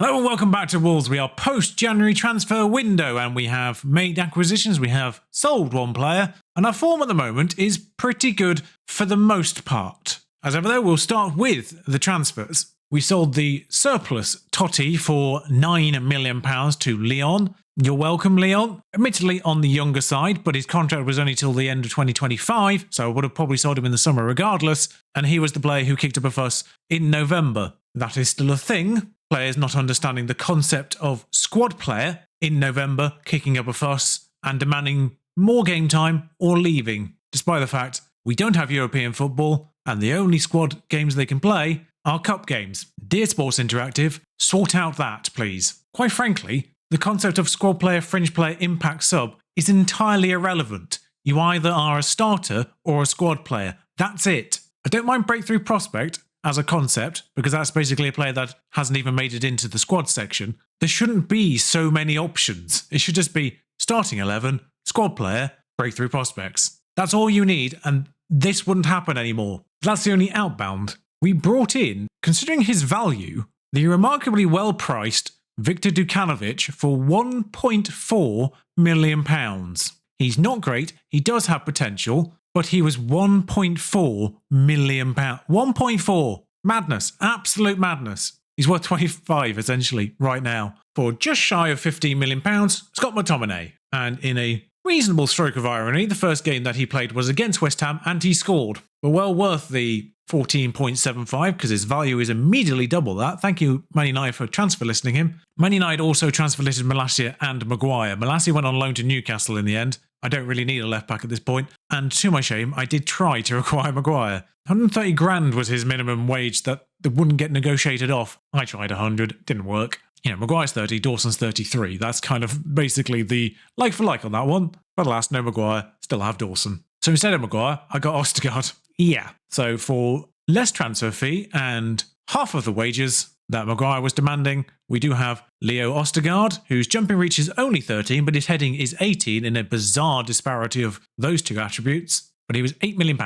Hello and welcome back to Wolves. We are post-January transfer window and we have made acquisitions, we have sold one player, and our form at the moment is pretty good for the most part. As ever though, we'll start with the transfers. We sold the surplus Totti for £9 million to Lyon. You're welcome, Lyon. Admittedly on the younger side, but his contract was only till the end of 2025, so I would have probably sold him in the summer regardless, and he was the player who kicked up a fuss in November. That is still a thing. Players not understanding the concept of squad player in November, kicking up a fuss and demanding more game time or leaving, despite the fact we don't have European football and the only squad games they can play are cup games. Dear Sports Interactive, sort out that, please. Quite frankly, the concept of squad player, fringe player, impact sub is entirely irrelevant. You either are a starter or a squad player. That's it. I don't mind breakthrough prospect as a concept, because that's basically a player that hasn't even made it into the squad section. There shouldn't be so many options. It should just be starting 11, squad player, breakthrough prospects. That's all you need, and this wouldn't happen anymore. That's the only outbound. We brought in, considering his value, the remarkably well-priced Viktor Dukanovic for £1.4 million. He's not great, he does have potential, but he was £1.4 million. 1.4. Madness. Absolute madness. He's worth 25 essentially right now. For just shy of £15 million, Scott McTOMINAY. And in a reasonable stroke of irony, the first game that he played was against West Ham and he scored. But well worth the 14.75 because his value is immediately double that. Thank you, Man United, for transfer listing him. Man United also transfer listed Malacia and Maguire. Malacia went on loan to Newcastle in the end. I don't really need a left back at this point. And to my shame, I did try to acquire Maguire. 130 grand was his minimum wage that wouldn't get negotiated off. I tried 100, didn't work. You know, Maguire's 30, Dawson's 33. That's kind of basically the like for like on that one. But alas, no Maguire, still have Dawson. So instead of Maguire, I got Ostergaard. Yeah. So for less transfer fee and half of the wages that Maguire was demanding, we do have Leo Ostergaard, whose jumping reach is only 13, but his heading is 18 in a bizarre disparity of those two attributes. But he was £8 million.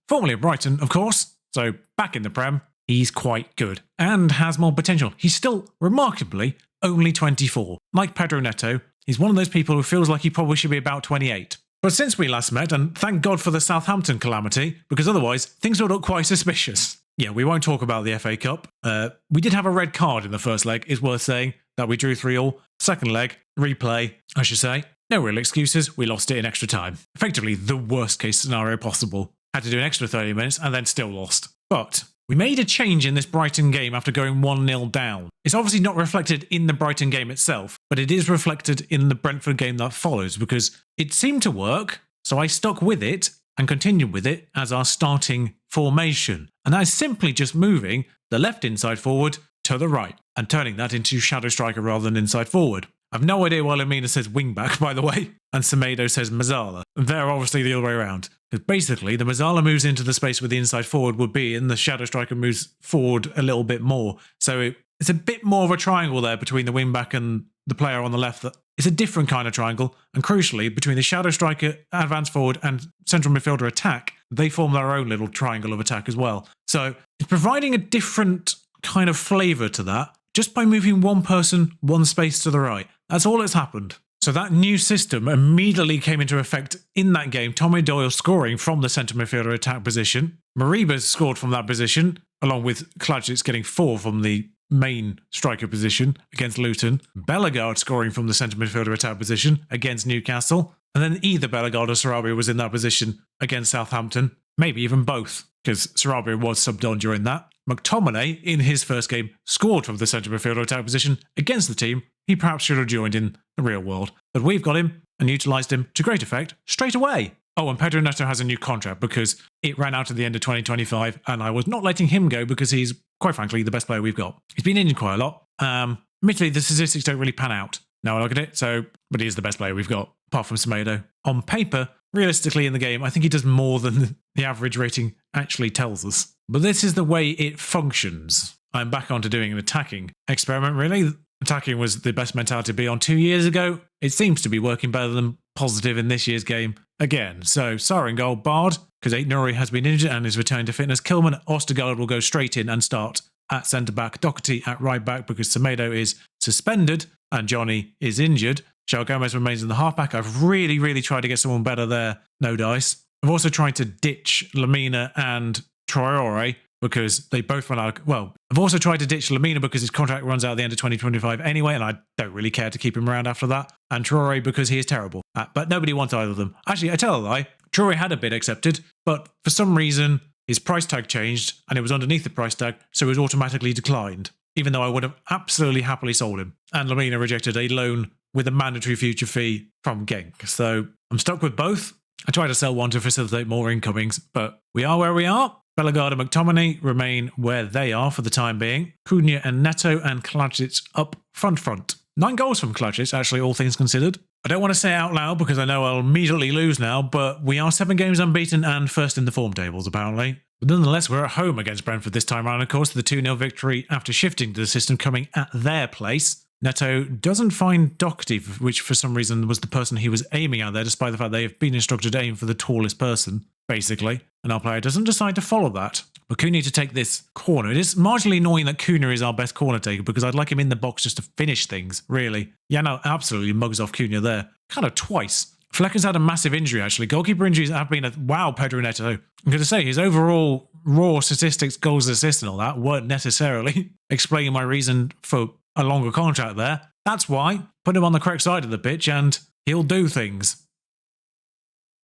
Formerly of Brighton, of course, so back in the Prem, he's quite good and has more potential. He's still, remarkably, only 24. Like Pedro Neto, he's one of those people who feels like he probably should be about 28. But since we last met, and thank God for the Southampton calamity, because otherwise things would look quite suspicious. Yeah, we won't talk about the FA Cup. We did have a red card in the first leg, it's worth saying, that we drew 3-3. Second leg, replay, I should say. No real excuses, we lost it in extra time. Effectively the worst case scenario possible. Had to do an extra 30 minutes and then still lost. But we made a change in this Brighton game after going 1-0 down. It's obviously not reflected in the Brighton game itself, but it is reflected in the Brentford game that follows because it seemed to work, so I stuck with it and continued with it as our starting formation. And that is simply just moving the left inside forward to the right and turning that into shadow striker rather than inside forward. I've no idea why Lamina says wingback, by the way, and Semedo says Mazzala. They're obviously the other way around. Because basically, the Mazzala moves into the space where the inside forward would be, and the shadow striker moves forward a little bit more. So it's a bit more of a triangle there between the wingback and the player on the left. It's a different kind of triangle, and crucially, between the shadow striker, advance forward, and central midfielder attack, they form their own little triangle of attack as well. So it's providing a different kind of flavour to that, just by moving one person, one space to the right. That's all that's happened. So that new system immediately came into effect in that game. Tommy Doyle scoring from the centre midfielder attack position. Mariba's scored from that position, along with Klajic getting 4 from the main striker position against Luton. Bellegarde scoring from the centre midfielder attack position against Newcastle. And then either Bellegarde or Sarabia was in that position against Southampton. Maybe even both, because Sarabia was subbed on during that. McTOMINAY, in his first game, scored from the centre midfielder attack position against the team he perhaps should have joined in the real world. But we've got him and utilised him to great effect straight away. Oh, and Pedro Neto has a new contract because it ran out at the end of 2025 and I was not letting him go because he's, quite frankly, the best player we've got. He's been injured quite a lot. Admittedly, the statistics don't really pan out. Now I look at it, but he is the best player we've got, apart from Semedo. On paper, realistically in the game, I think he does more than the average rating actually tells us. But this is the way it functions. I'm back onto doing an attacking experiment, really. Attacking was the best mentality to be on 2 years ago. It seems to be working better than positive in this year's game again. So, Sarr in goal, Bard, because Nuri has been injured and is returned to fitness. Kilman, Ostergaard will go straight in and start at centre-back, Doherty at right-back because Semedo is suspended and Johnny is injured. João Gomez remains in the half-back. I've really tried to get someone better there. No dice. I've also tried to ditch Lamina and Traore because they both run out. Well, I've also tried to ditch Lamina because his contract runs out at the end of 2025 anyway, and I don't really care to keep him around after that. And Traore because he is terrible. But nobody wants either of them. Actually, I tell a lie. Traore had a bid accepted, but for some reason, his price tag changed, and it was underneath the price tag, so it was automatically declined, even though I would have absolutely happily sold him. And Lamina rejected a loan with a mandatory future fee from Genk. So I'm stuck with both. I tried to sell one to facilitate more incomings, but we are where we are. Bellegarde and McTOMINAY remain where they are for the time being. Cunha and Neto and Klajic up front. 9 goals from Klajic, actually, all things considered. I don't want to say it out loud because I know I'll immediately lose now, but we are 7 games unbeaten and first in the form tables, apparently. But nonetheless, we're at home against Brentford this time around, of course, the 2-0 victory after shifting to the system coming at their place. Neto doesn't find Doherty, which for some reason was the person he was aiming at there, despite the fact they have been instructed to aim for the tallest person, basically. And our player doesn't decide to follow that. But Cunha to take this corner. It is marginally annoying that Cunha is our best corner taker because I'd like him in the box just to finish things, really. Yano absolutely mugs off Cunha there. Kind of twice. Flecken's had a massive injury, actually. Goalkeeper injuries have been a wow, Pedro Neto. I'm going to say his overall raw statistics, goals, assists and all that weren't necessarily explaining my reason for a longer contract there. That's why. Put him on the correct side of the pitch and he'll do things.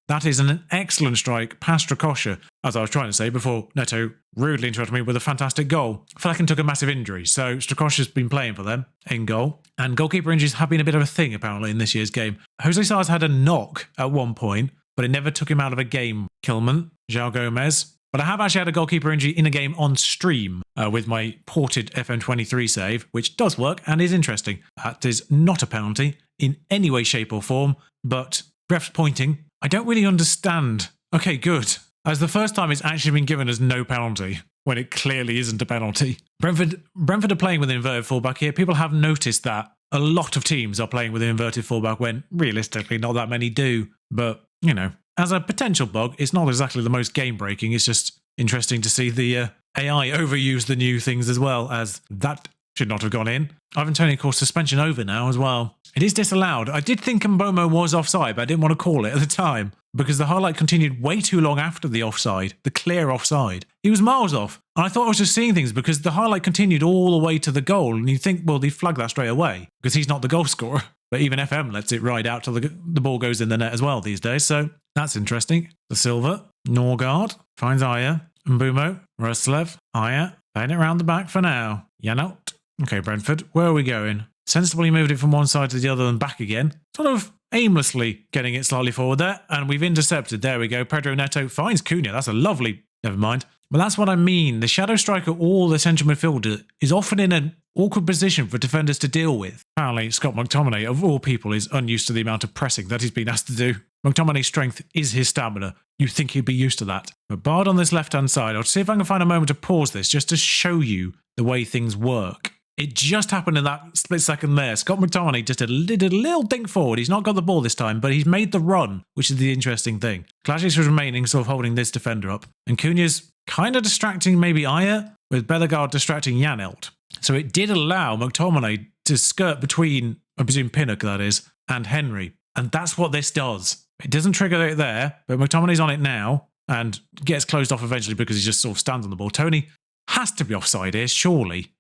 That is an excellent strike past Strakosha, as I was trying to say before Neto rudely interrupted me with a fantastic goal. Flecken took a massive injury, so Strakosha's been playing for them in goal. And goalkeeper injuries have been a bit of a thing, apparently, in this year's game. Jose Sar's had a knock at one point, but it never took him out of a game. Kilman, João Gomez. But I have actually had a goalkeeper injury in a game on stream with my ported FM23 save, which does work and is interesting. That is not a penalty in any way, shape or form, but ref's pointing. I don't really understand. Okay, good. As the first time it's actually been given as no penalty, when it clearly isn't a penalty. Brentford are playing with an inverted fullback here. People have noticed that a lot of teams are playing with an inverted fullback when realistically not that many do. But, you know, as a potential bug, it's not exactly the most game-breaking. It's just interesting to see the AI overuse the new things as well, as that should not have gone in. Ivan Toney, of course, suspension over now as well. It is disallowed. I did think Mbomo was offside, but I didn't want to call it at the time because the highlight continued way too long after the offside, the clear offside. He was miles off. And I thought I was just seeing things because the highlight continued all the way to the goal. And you think, well, they flag that straight away because he's not the goal scorer. But even FM lets it ride out till the ball goes in the net as well these days. So that's interesting. The Silva, Norgard, finds Aya, Mbumo, Roslev, Aya, playing it around the back for now. Yanot. Okay, Brentford, where are we going? Sensibly moved it from one side to the other and back again. Sort of aimlessly getting it slightly forward there. And we've intercepted. There we go. Pedro Neto finds Cunha. That's a lovely... Never mind. But that's what I mean. The shadow striker or the central midfielder is often in an awkward position for defenders to deal with. Apparently, Scott McTOMINAY, of all people, is unused to the amount of pressing that he's been asked to do. McTOMINAY's strength is his stamina. You'd think he'd be used to that. But Bard on this left-hand side, I'll see if I can find a moment to pause this just to show you the way things work. It just happened in that split second there. Scott McTOMINAY just did a little dink forward. He's not got the ball this time, but he's made the run, which is the interesting thing. Klajic was remaining, sort of holding this defender up. And Cunha's kind of distracting maybe Aya, with Bellegarde distracting Janelt. So it did allow McTOMINAY to skirt between, I presume Pinnock that is, and Henry. And that's what this does. It doesn't trigger it there, but McTominay's on it now and gets closed off eventually because he just sort of stands on the ball. Toney has to be offside here, surely.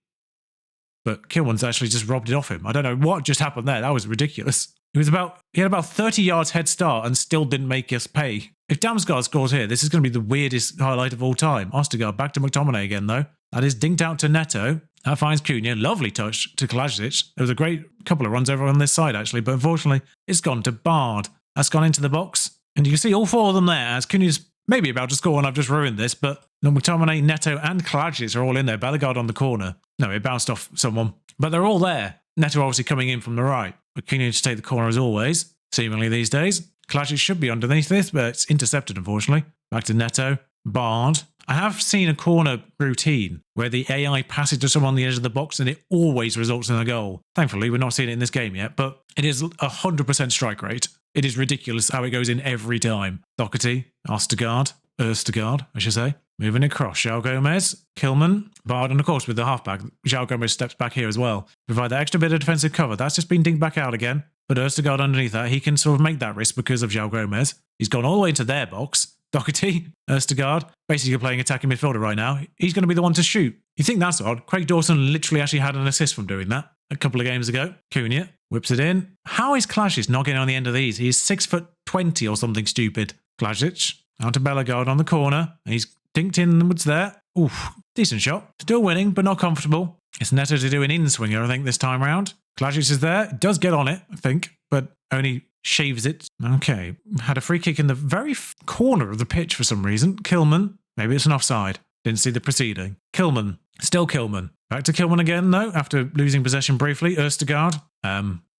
But Kilman's actually just robbed it off him. I don't know what just happened there. That was ridiculous. He had about 30 yards head start and still didn't make us pay. If Damsgaard scores here, this is going to be the weirdest highlight of all time. Ostergaard back to McTominay again, though. That is dinked out to Neto. That finds Cunha. Lovely touch to Klajic. There was a great couple of runs over on this side, actually, but unfortunately, it's gone to Bard. That's gone into the box. And you can see all 4 of them there as Cunha's maybe about to score, and I've just ruined this, but McTominay, Neto, and Klajic are all in there. Bellegarde on the corner. No, it bounced off someone. But they're all there. Neto obviously coming in from the right. But Cunha to take the corner as always, seemingly these days. Klajic should be underneath this, but it's intercepted, unfortunately. Back to Neto. Bard. I have seen a corner routine where the AI passes to someone on the edge of the box and it always results in a goal. Thankfully, we're not seeing it in this game yet, but it is 100% strike rate. It is ridiculous how it goes in every time. Doherty, Ostergaard, I should say. Moving across, João Gomez, Kilman, Bard, and of course with the halfback, João Gomez steps back here as well. Provide that extra bit of defensive cover. That's just been dinked back out again. But Østegård underneath that, he can sort of make that risk because of João Gomez. He's gone all the way into their box. Doherty, Østegård, basically playing attacking midfielder right now. He's going to be the one to shoot. You think that's odd? Craig Dawson literally actually had an assist from doing that a couple of games ago. Cunha whips it in. How is Klajic not getting on the end of these? He's 6'20" or something stupid. Klajic out to Bellegarde on the corner. He's dinked inwards there. Oof, decent shot. Still winning, but not comfortable. It's Neto to do an in-swinger, I think, this time round. Klajic is there. Does get on it, I think, but only shaves it. Okay, had a free kick in the very corner of the pitch for some reason. Kilman, maybe it's an offside. Didn't see the proceeding. Kilman, still Kilman. Back to Kilman again, though, after losing possession briefly. Østegård.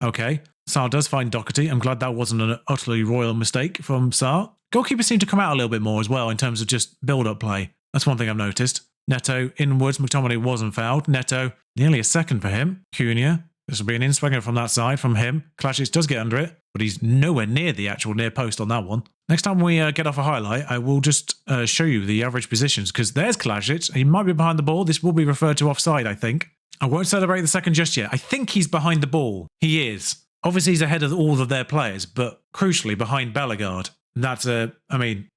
Okay. Sarr does find Doherty. I'm glad that wasn't an utterly royal mistake from Sarr. Goalkeepers seem to come out a little bit more as well in terms of just build-up play. That's one thing I've noticed. Neto inwards. McTOMINAY wasn't fouled. Neto, nearly a second for him. Cunha. This will be an in-swinger from that side from him. Klajic does get under it, but he's nowhere near the actual near post on that one. Next time we get off a highlight, I will just show you the average positions, because there's Klajic. He might be behind the ball. This will be referred to offside, I think. I won't celebrate the second just yet. I think he's behind the ball. He is. Obviously, he's ahead of all of their players, but crucially behind Bellegarde. That's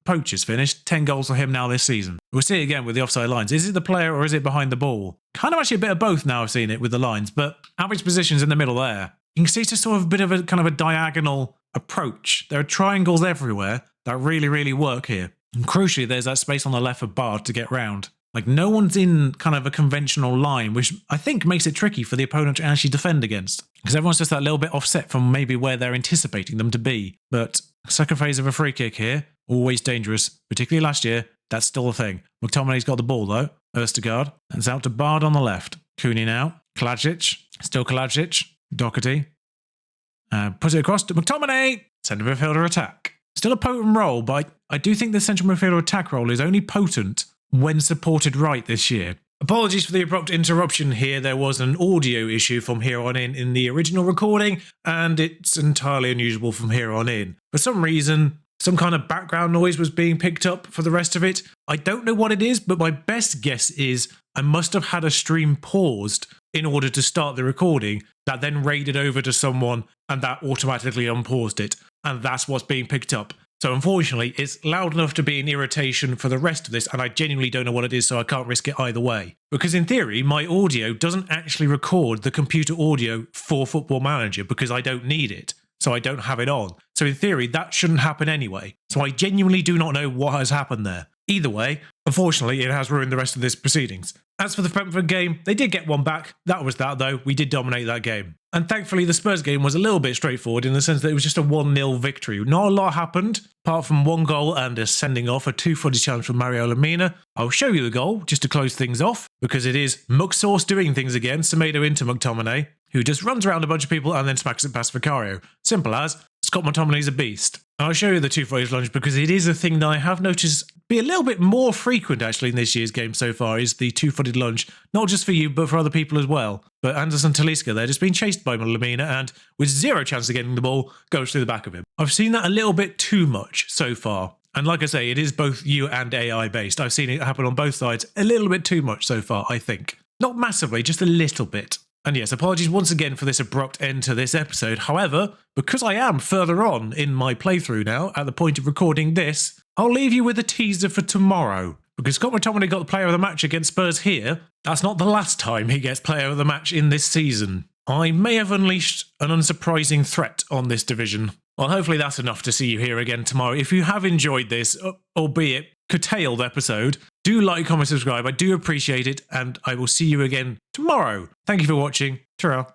poacher's finished. 10 goals for him now this season. We'll see again with the offside lines. Is it the player or is it behind the ball? Kind of actually a bit of both now I've seen it with the lines, but average positions in the middle there. You can see it's just sort of a bit of a kind of a diagonal approach. There are triangles everywhere that really, really work here. And crucially, there's that space on the left for Bard to get round. Like, no one's in kind of a conventional line, which I think makes it tricky for the opponent to actually defend against. Because everyone's just that little bit offset from maybe where they're anticipating them to be. But second phase of a free kick here, always dangerous, particularly last year. That's still a thing. McTominay's got the ball, though. Østegård. And it's out to Bard on the left. Cunha now. Klajic. Still Klajic. Doherty. Puts it across to McTominay. Centre midfielder attack. Still a potent role, but I do think the central midfielder attack role is only potent when supported right this year. Apologies for the abrupt interruption here. There was an audio issue from here on in the original recording, and it's entirely unusual from here on in. For some reason, some kind of background noise was being picked up for the rest of it. I don't know what it is, but my best guess is I must have had a stream paused in order to start the recording that then raided over to someone and that automatically unpaused it. And that's what's being picked up. So unfortunately, it's loud enough to be an irritation for the rest of this, and I genuinely don't know what it is, so I can't risk it either way. Because in theory, my audio doesn't actually record the computer audio for Football Manager because I don't need it, so I don't have it on. So in theory, that shouldn't happen anyway. So I genuinely do not know what has happened there. Either way, unfortunately, it has ruined the rest of this proceedings. As for the Brentford game, they did get one back. That was that, though. We did dominate that game. And thankfully, the Spurs game was a little bit straightforward in the sense that it was just a 1-0 victory. Not a lot happened, apart from one goal and a sending off, a two-footed challenge from Mario Lemina. I'll show you the goal, just to close things off, because it is McSauce doing things again, Semedo into McTominay, who just runs around a bunch of people and then smacks it past Vicario. Simple as, Scott McTominay's a beast. And I'll show you the two-footed lunge because it is a thing that I have noticed be a little bit more frequent actually in this year's game so far, is the two-footed lunge. Not just for you, but for other people as well. But Anderson Talisca there just being chased by Lemina and with zero chance of getting the ball, goes through the back of him. I've seen that a little bit too much so far. And like I say, it is both you and AI based. I've seen it happen on both sides a little bit too much so far, I think. Not massively, just a little bit. And yes, apologies once again for this abrupt end to this episode. However, because I am further on in my playthrough now, at the point of recording this, I'll leave you with a teaser for tomorrow. Because Scott McTominay got the player of the match against Spurs here, that's not the last time he gets player of the match in this season. I may have unleashed an unsurprising threat on this division. Well, hopefully that's enough to see you here again tomorrow. If you have enjoyed this, albeit curtailed episode, do like, comment, subscribe. I do appreciate it, and I will see you again tomorrow. Thank you for watching. Ta-ra.